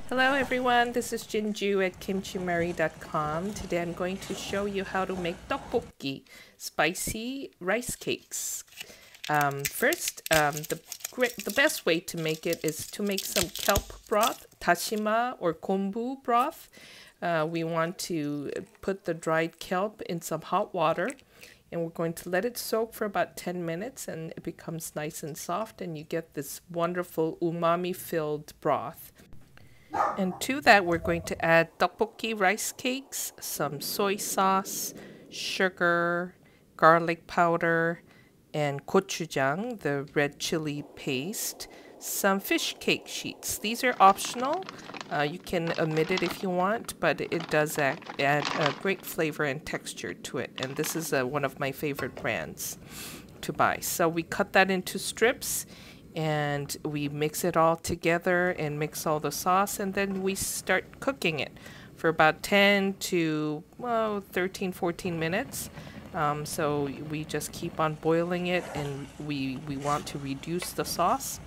Hello everyone, this is Jinju at kimchimarie.com. Today I'm going to show you how to make tteokbokki, spicy rice cakes. The best way to make it is to make some kelp broth, dashima or kombu broth. We want to put the dried kelp in some hot water, and we're going to let it soak for about 10 minutes, and it becomes nice and soft, and you get this wonderful umami-filled broth. And to that, we're going to add tteokbokki rice cakes, some soy sauce, sugar, garlic powder, and gochujang, the red chili paste, some fish cake sheets. These are optional. You can omit it if you want, but it does add a great flavor and texture to it. And this is one of my favorite brands to buy. So we cut that into strips, and we mix it all together and mix all the sauce, and then we start cooking it for about 10 to 13-14 minutes. So we just keep on boiling it, and we want to reduce the sauce.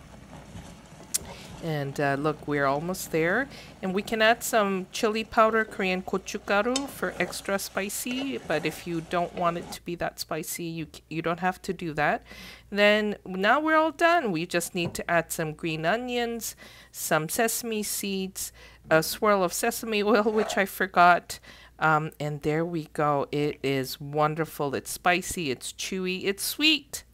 And look, we're almost there. And we can add some chili powder, Korean gochugaru, for extra spicy. But if you don't want it to be that spicy, you don't have to do that. Then now we're all done. We just need to add some green onions, some sesame seeds, a swirl of sesame oil, which I forgot. And there we go. It is wonderful. It's spicy, it's chewy, it's sweet.